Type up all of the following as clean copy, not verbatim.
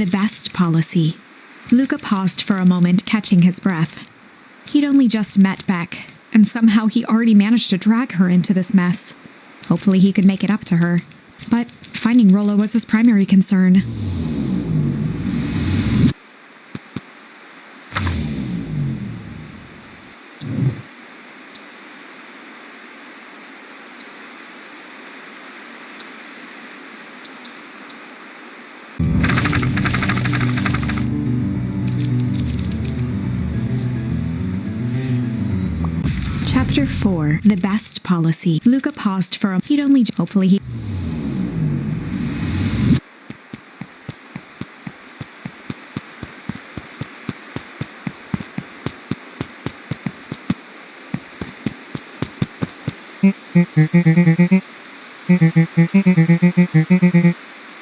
The best policy. Luka paused for a moment, catching his breath. He'd only just met Beck, and somehow he already managed to drag her into this mess. Hopefully he could make it up to her. But finding Rollo was his primary concern. Chapter 4. The best policy. Luka paused for a... He'd only... Hopefully he...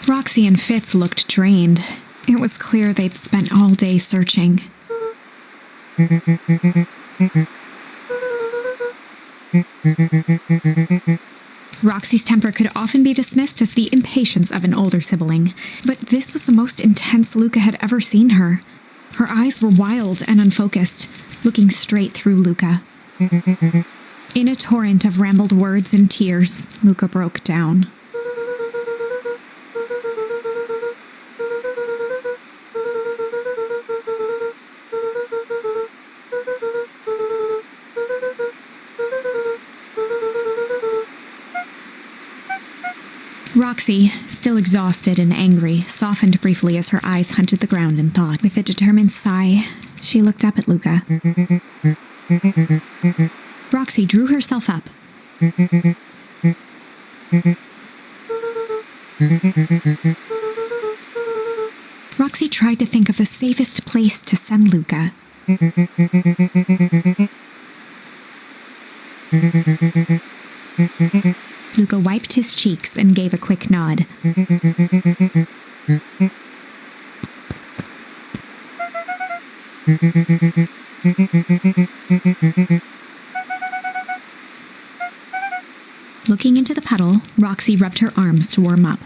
Roxy and Fitz looked drained. It was clear they'd spent all day searching. Roxy's temper could often be dismissed as the impatience of an older sibling, but this was the most intense Luka had ever seen her. Her eyes were wild and unfocused, looking straight through Luka. In a torrent of rambled words and tears, Luka broke down. Roxy, still exhausted and angry, softened briefly as her eyes hunted the ground in thought. With a determined sigh, she looked up at Luka. Roxy drew herself up. Roxy tried to think of the safest place to send Luka. Luka wiped his cheeks and gave a quick nod. Looking into the puddle, Roxy rubbed her arms to warm up.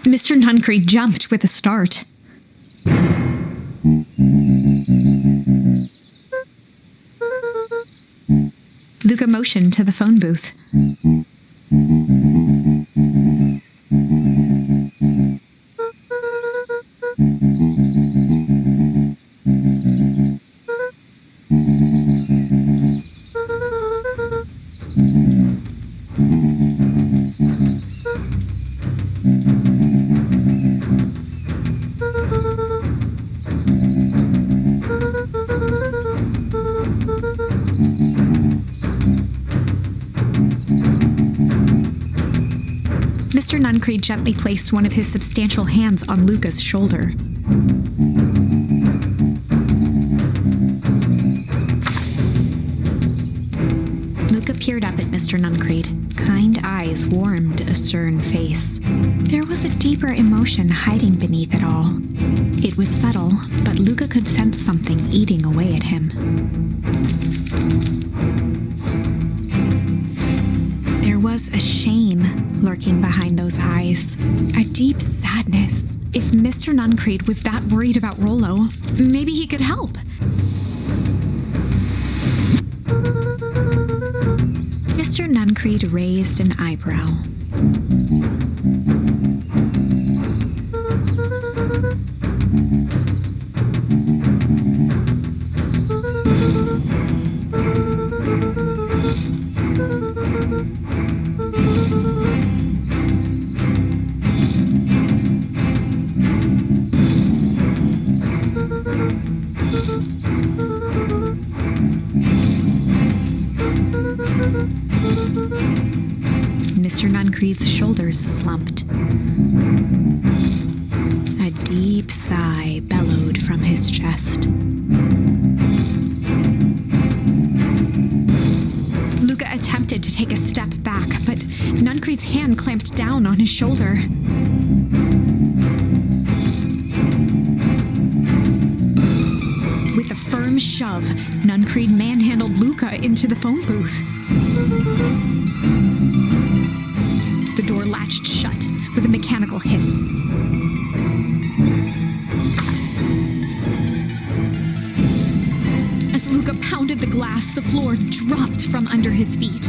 Mr. Nuncreed jumped with a start. Luka motioned to the phone booth. Mr. Nuncreed gently placed one of his substantial hands on Luka's shoulder. Luka peered up at Mr. Nuncreed. Kind eyes warmed a stern face. There was a deeper emotion hiding beneath it all. It was subtle, but Luka could sense something eating away at him. There was a shame lurking behind those eyes, a deep sadness. If Mr. Nuncreed was that worried about Rollo, maybe he could help. Mr. Nuncreed raised an eyebrow. Mr. Nuncreed's shoulders slumped. A deep sigh bellowed from his chest. Luka Luka attempted to take a step back, but Nuncreed's hand clamped down on his shoulder. With a firm shove, Nuncreed manhandled Luka into the phone booth. The door latched shut with a mechanical hiss. As Luka pounded the glass, the floor dropped from under his feet.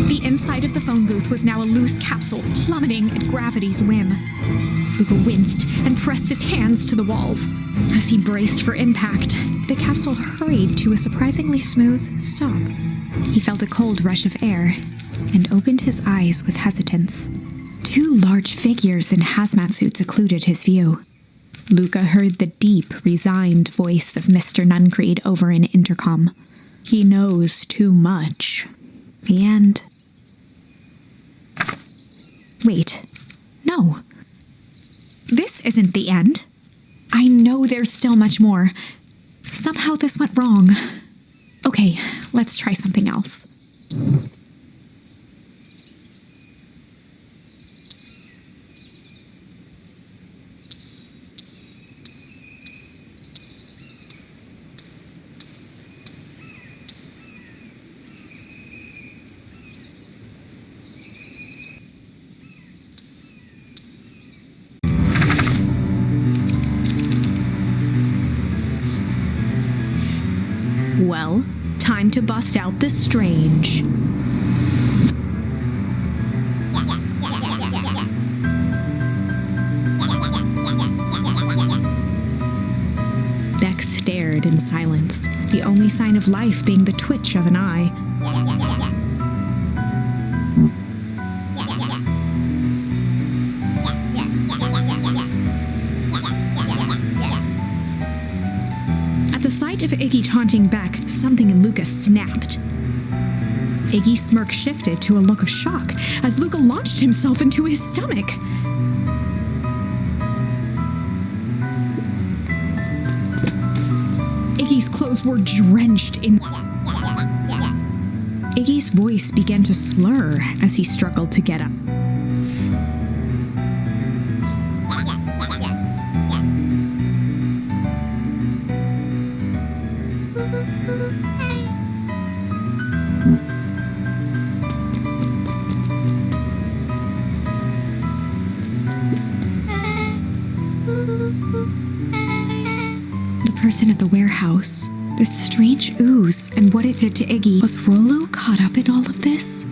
The inside of the phone booth was now a loose capsule plummeting at gravity's whim. Luka winced and pressed his hands to the walls. As he braced for impact, the capsule hurried to a surprisingly smooth stop. He felt a cold rush of air and opened his eyes with hesitance. Two large figures in hazmat suits occluded his view. Luka heard the deep, resigned voice of Mr. Nuncreed over an intercom. He knows too much. The end. Wait. No. This isn't the end. I know there's still much more. Somehow this went wrong. Okay, let's try something else. Well, time to bust out the strange. Beck stared in silence, the only sign of life being the twitch of an eye. At the sight of Iggy taunting Beck, something in Luka snapped. Iggy's smirk shifted to a look of shock as Luka launched himself into his stomach. Iggy's clothes were drenched in... Iggy's voice began to slur as he struggled to get up. The person at the warehouse, this strange ooze, and what it did to Iggy. Was Rollo caught up in all of this?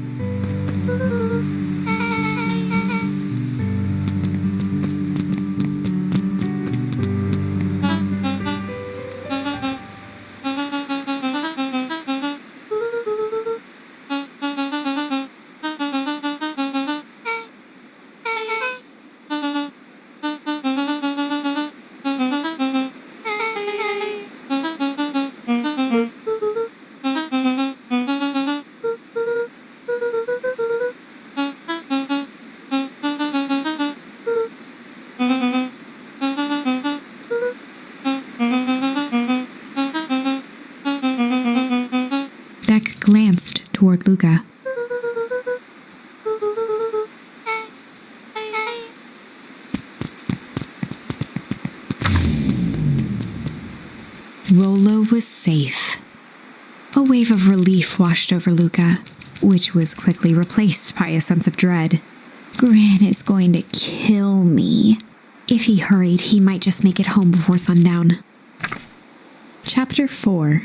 Beck glanced toward Luka. Rollo was safe. A wave of relief washed over Luka, which was quickly replaced by a sense of dread. Gran is going to kill me. If he hurried, he might just make it home before sundown. Chapter 4.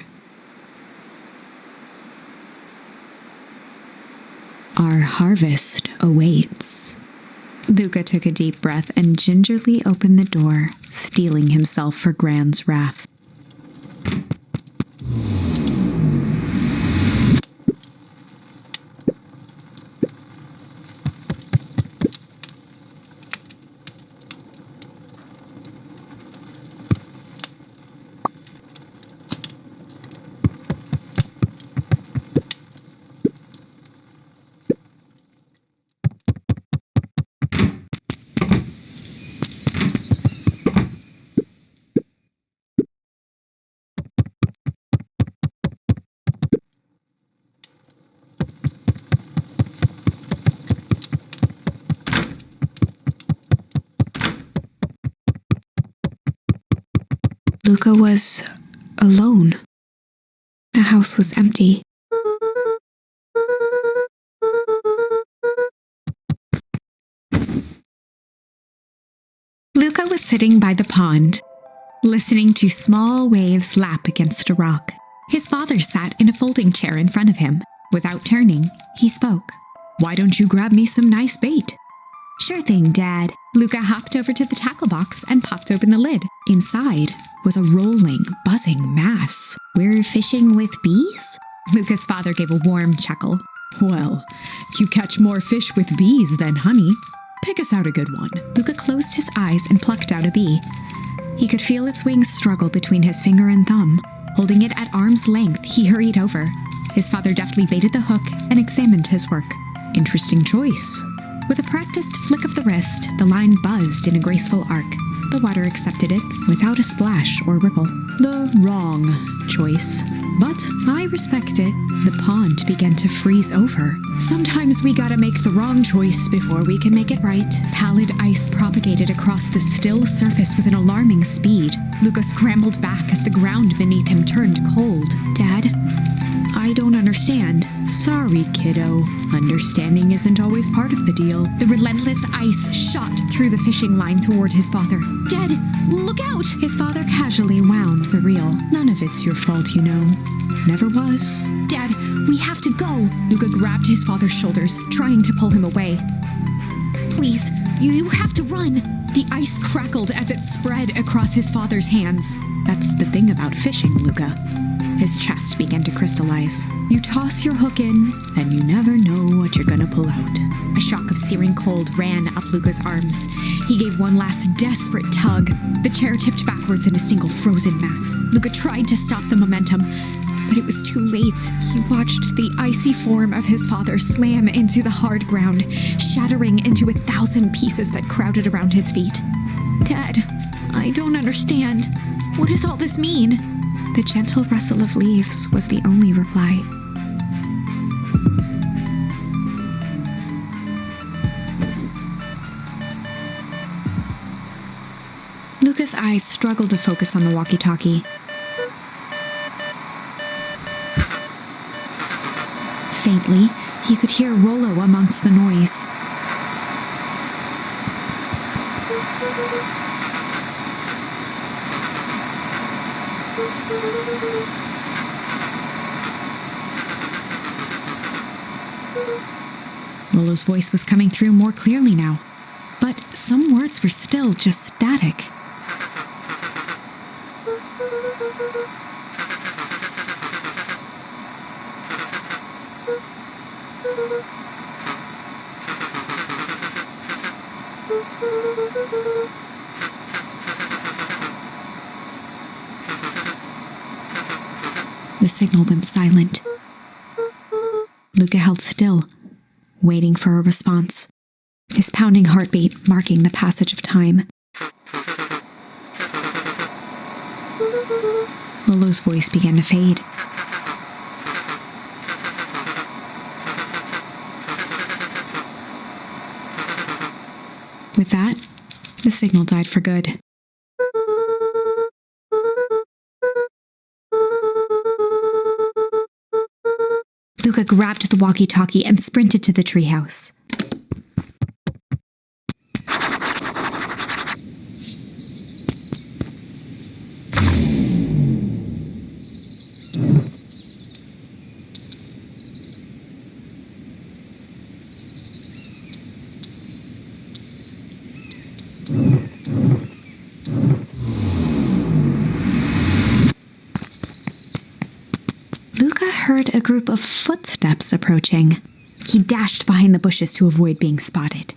Our harvest awaits. Luka took a deep breath and gingerly opened the door, steeling himself for Gran's wrath. Luka was alone. The house was empty. Luka was sitting by the pond, listening to small waves lap against a rock. His father sat in a folding chair in front of him. Without turning, he spoke. "Why don't you grab me some nice bait?" "Sure thing, Dad." Luka hopped over to the tackle box and popped open the lid. Inside was a rolling, buzzing mass. "We're fishing with bees?" Luka's father gave a warm chuckle. "Well, you catch more fish with bees than honey. Pick us out a good one." Luka closed his eyes and plucked out a bee. He could feel its wings struggle between his finger and thumb. Holding it at arm's length, he hurried over. His father deftly baited the hook and examined his work. "Interesting choice." With a practiced flick of the wrist, the line buzzed in a graceful arc. The water accepted it without a splash or ripple. "The wrong choice. But I respect it." The pond began to freeze over. "Sometimes we gotta make the wrong choice before we can make it right." Pallid ice propagated across the still surface with an alarming speed. Luka scrambled back as the ground beneath him turned cold. "Dad, I don't understand." "Sorry, kiddo. Understanding isn't always part of the deal." The relentless ice shot through the fishing line toward his father. "Dad, look out!" His father casually wound the reel. "None of it's your fault, you know. Never was." "Dad, we have to go." Luka grabbed his father's shoulders, trying to pull him away. "Please, you have to run." The ice crackled as it spread across his father's hands. "That's the thing about fishing, Luka." His chest began to crystallize. "You toss your hook in, and you never know what you're gonna pull out." A shock of searing cold ran up Luka's arms. He gave one last desperate tug. The chair tipped backwards in a single frozen mass. Luka tried to stop the momentum, but it was too late. He watched the icy form of his father slam into the hard ground, shattering into 1,000 pieces that crowded around his feet. "Dad, I don't understand. What does all this mean?" The gentle rustle of leaves was the only reply. Luka's eyes struggled to focus on the walkie-talkie. Faintly, he could hear Rollo amongst the noise. Rollo's voice was coming through more clearly now, but some words were still just static. The signal went silent. Luka held still, waiting for a response, his pounding heartbeat marking the passage of time. Lolo's voice began to fade. With that, the signal died for good. Luka grabbed the walkie-talkie and sprinted to the treehouse. Luka heard a group of footsteps approaching. He dashed behind the bushes to avoid being spotted.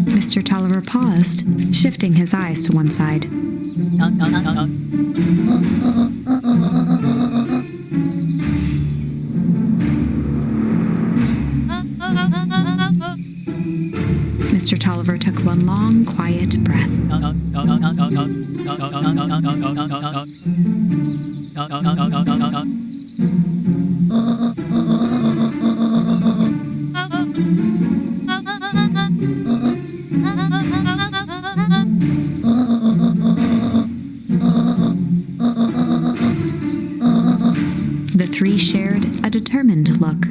Mr. Tolliver paused, shifting his eyes to one side. Mr. Mr. Tolliver took one long, quiet breath. The three shared a determined look.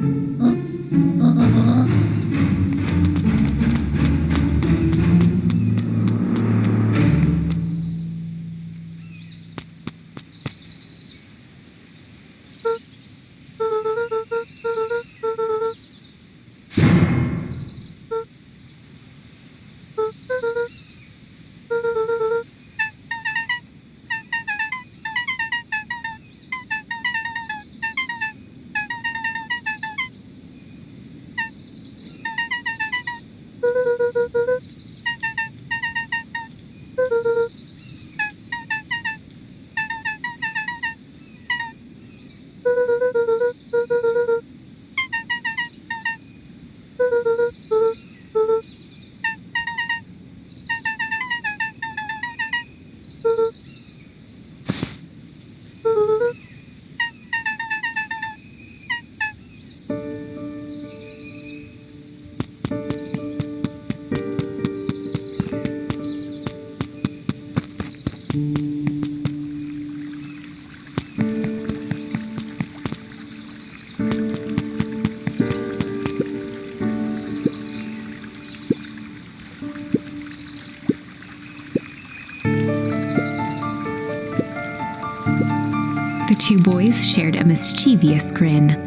The two boys shared a mischievous grin.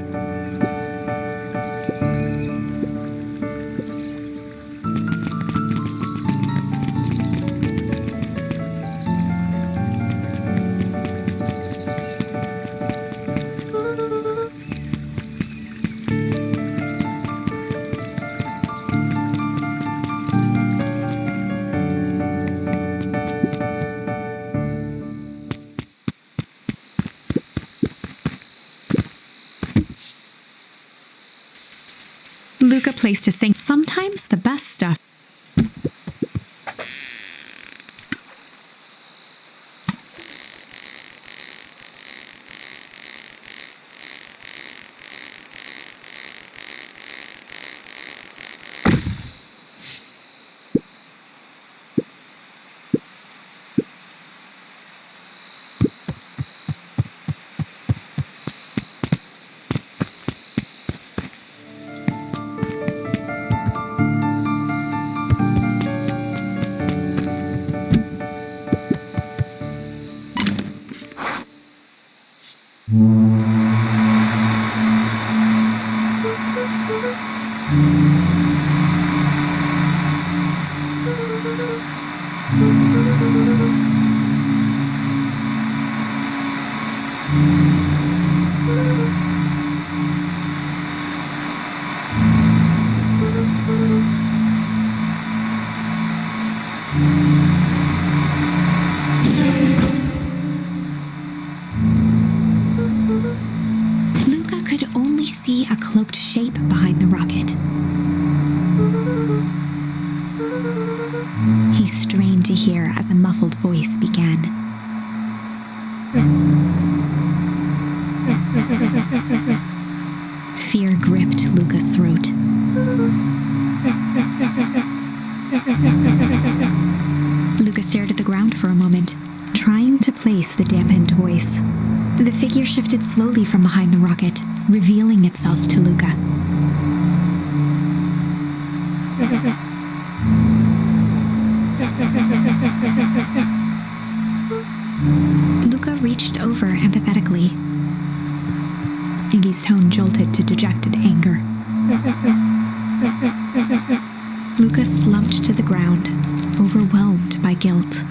Luka placed a sink. Sometimes the best stuff. Luka could only see a cloaked shape behind the rocket. He strained to hear as a muffled voice began. Fear gripped Luka's throat. Luka stared at the ground for a moment, trying to place the dampened voice. The figure shifted slowly from behind the rocket, revealing itself to Luka. Luka reached over empathetically. Iggy's tone jolted to dejected anger. Luka slumped to the ground, overwhelmed by guilt.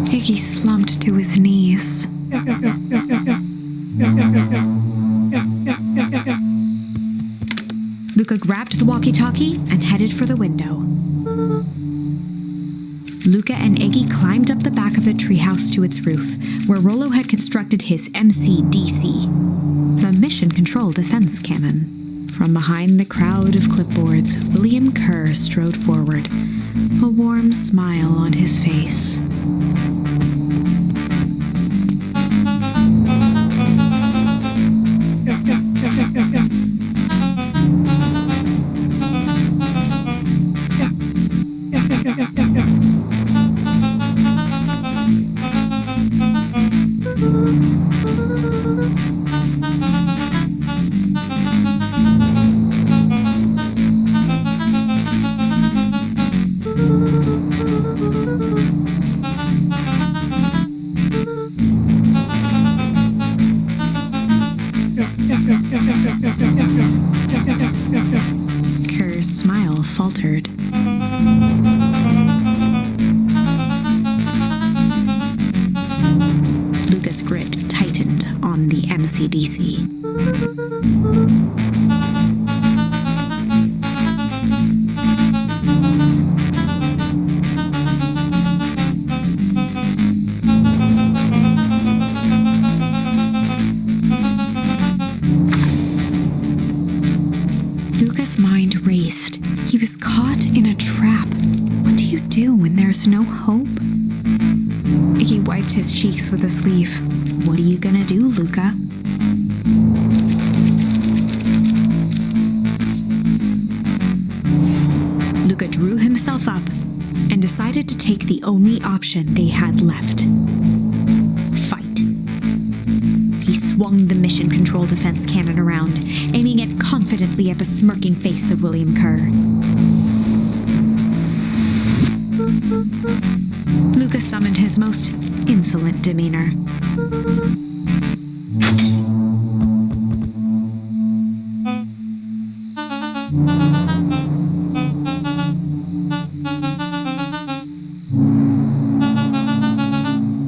Iggy slumped to his knees. Luka grabbed the walkie-talkie and headed for the window. Luka and Iggy climbed up the back of the treehouse to its roof, where Rollo had constructed his MCDC, the Mission Control Defense Cannon. From behind the crowd of clipboards, William Kerr strode forward, a warm smile on his face. Kerr's smile faltered. Luka's grip tightened on the MCDC. Luka's mind raced. He was caught in a trap. What do you do when there's no hope? Iggy wiped his cheeks with a sleeve. What are you gonna do, Luka? Luka drew himself up and decided to take the only option they had left. Fight. He swung the Mission Control Defense Cannon around, aiming it confidently at the smirking face of William Kerr. Luka summoned his most insolent demeanor.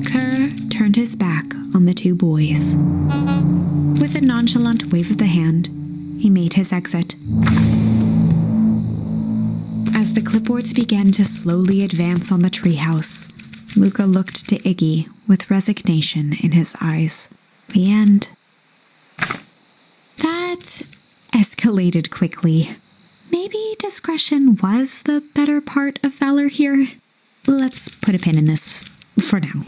Kerr turned his back on the two boys. With a nonchalant wave of the hand, he made his exit. As the clipboards began to slowly advance on the treehouse, Luka looked to Iggy with resignation in his eyes. The end. That escalated quickly. Maybe discretion was the better part of valor here. Let's put a pin in this for now.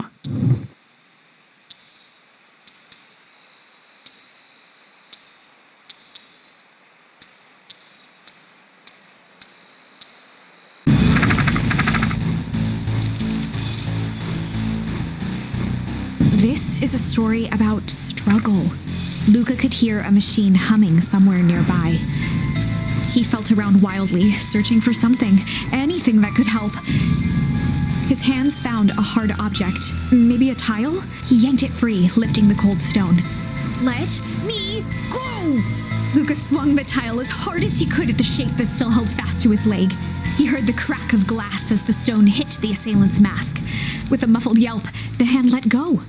This is a story about struggle. Luka could hear a machine humming somewhere nearby. He felt around wildly, searching for something, anything that could help. His hands found a hard object, maybe a tile. He yanked it free, lifting the cold stone. Let me go! Luka swung the tile as hard as he could at the shape that still held fast to his leg. He heard the crack of glass as the stone hit the assailant's mask. With a muffled yelp, the hand let go.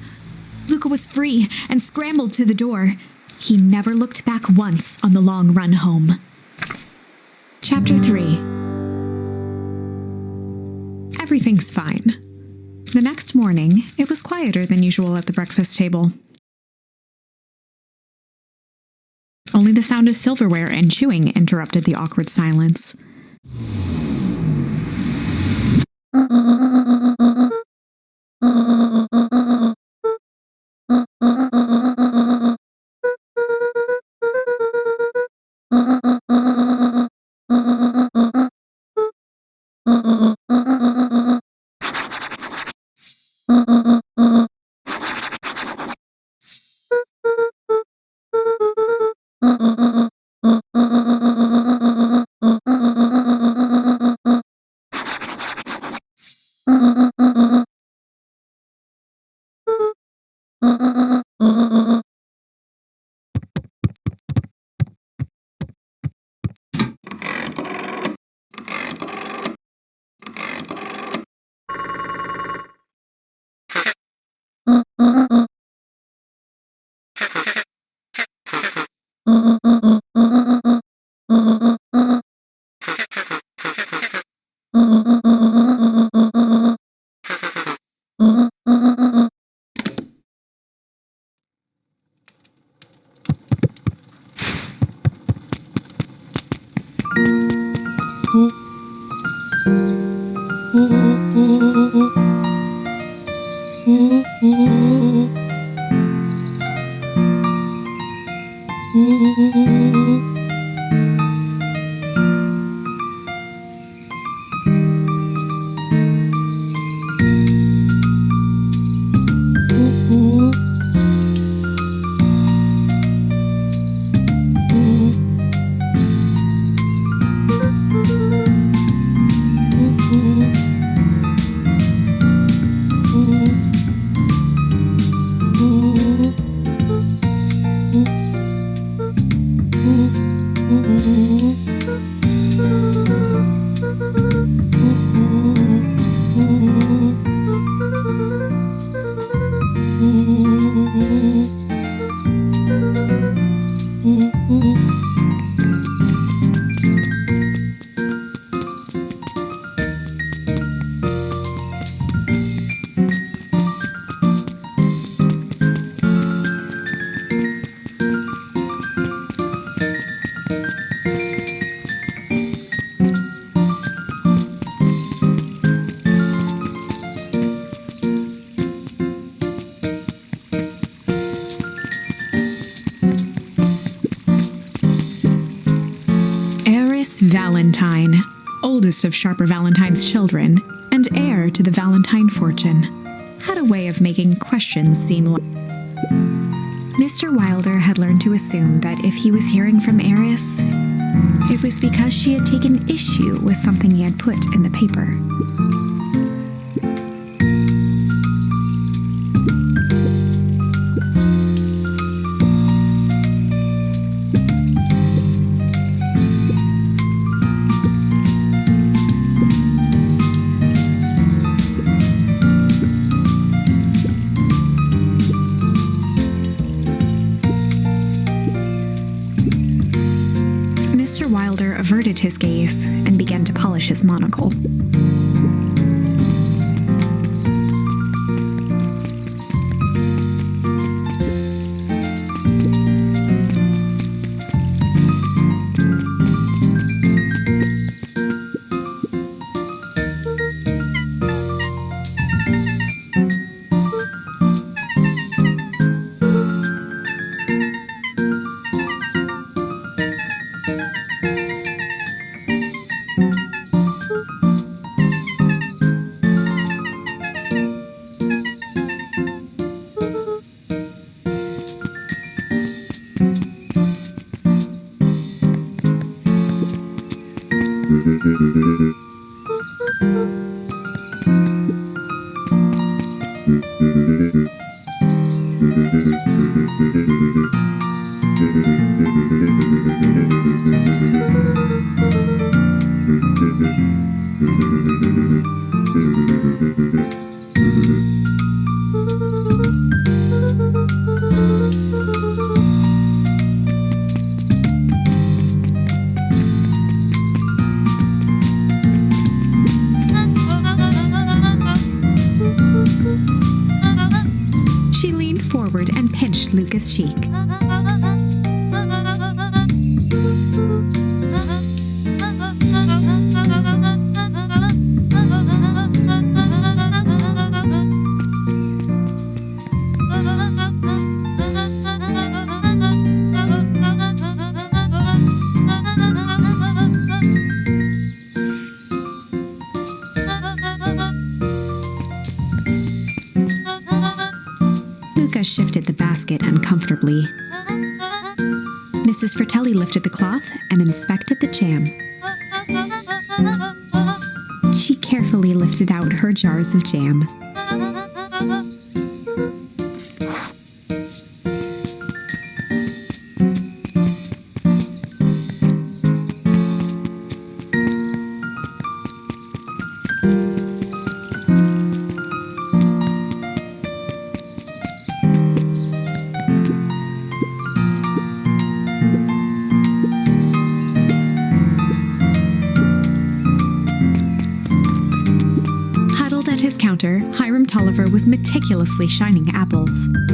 Luka was free and scrambled to the door. He never looked back once on the long run home. Chapter 3. Everything's fine. The next morning, it was quieter than usual at the breakfast table. Only the sound of silverware and chewing interrupted the awkward silence. Valentine, oldest of Sharper Valentine's children, and heir to the Valentine fortune, had a way of making questions seem like... Mr. Wilder had learned to assume that if he was hearing from Eris, it was because she had taken issue with something he had put in the paper. Mr. Wilder averted his gaze and began to polish his monocle. She leaned forward and pinched Luka's cheek. Luka shifted the basket uncomfortably. Mrs. Fratelli lifted the cloth and inspected the jam. She carefully lifted out her jars of jam. At his counter, Hiram Tolliver was meticulously shining apples.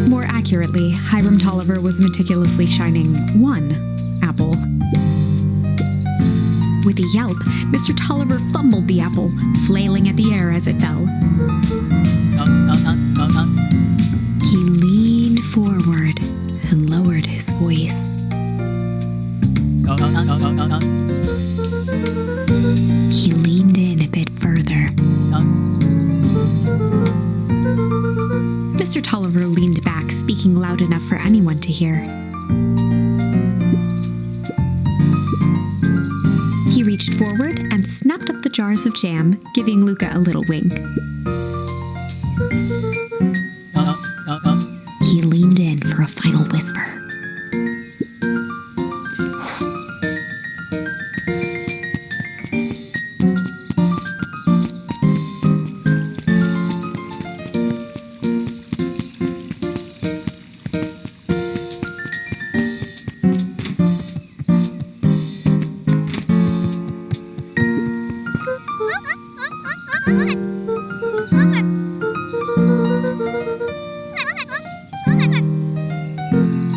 More accurately, Hiram Tolliver was meticulously shining one apple. With a yelp, Mr. Tolliver fumbled the apple, flailing at the air as it fell. He leaned forward and lowered his voice. He leaned in a bit further. Mr. Tolliver leaned back, speaking loud enough for anyone to hear. He reached forward and snapped up the jars of jam, giving Luka a little wink. He leaned in for a final whisper.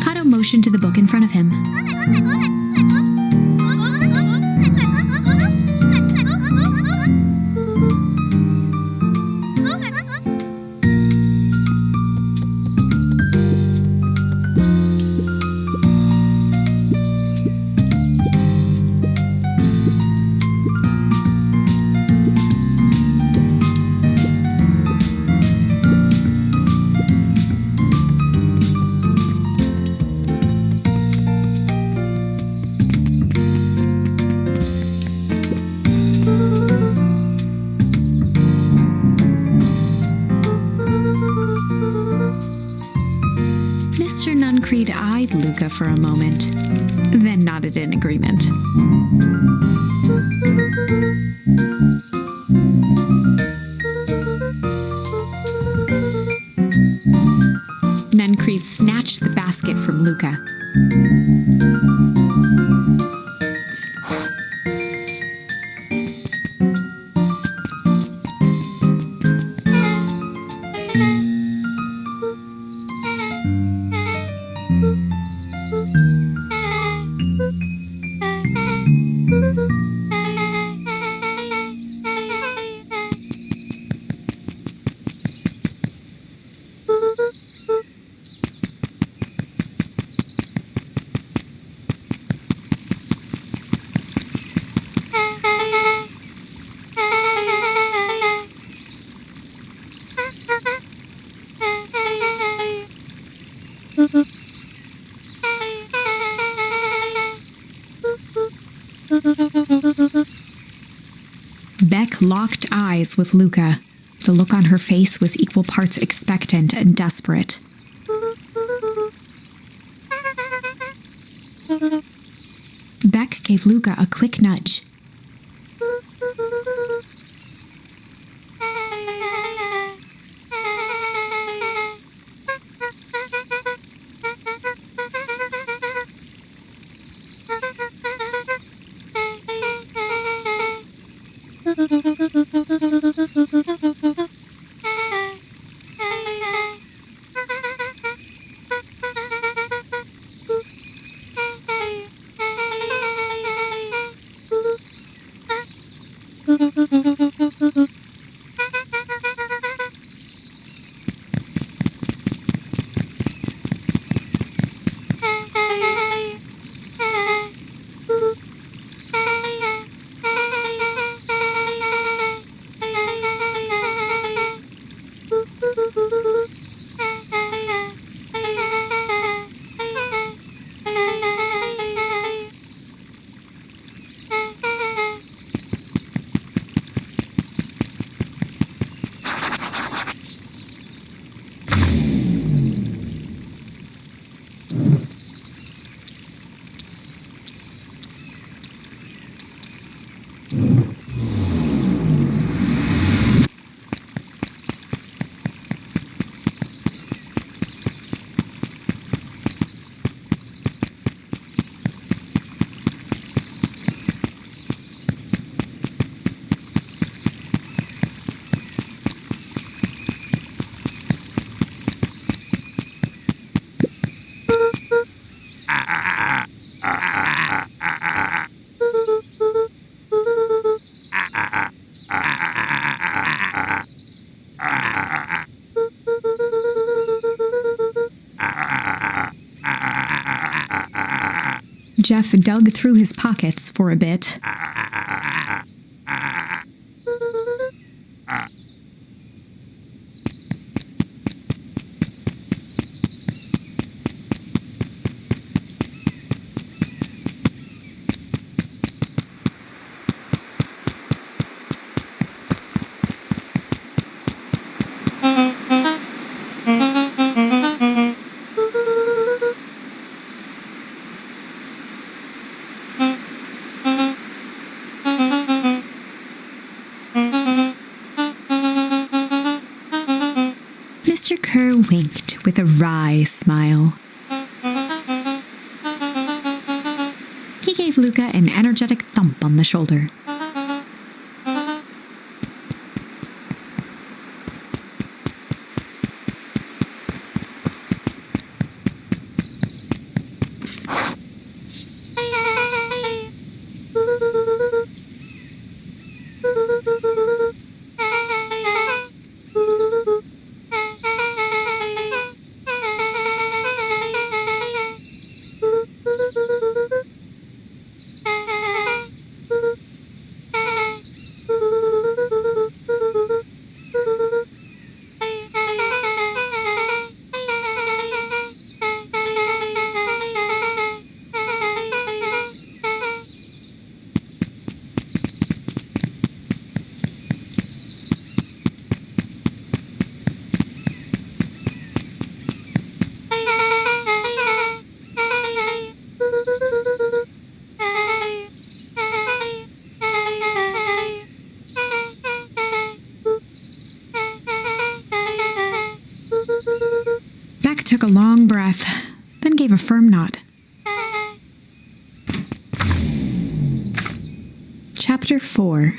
Kato motioned to the book in front of him. Mr. Nuncreed eyed Luka for a moment, then nodded in agreement. Nuncreed snatched the basket from Luka. Beck locked eyes with Luka. The look on her face was equal parts expectant and desperate. Beck gave Luka a quick nudge. Jeff dug through his pockets for a bit. Mr. Kerr winked with a wry smile. He gave Luka an energetic thump on the shoulder. Beck took a long breath, then gave a firm nod. Chapter 4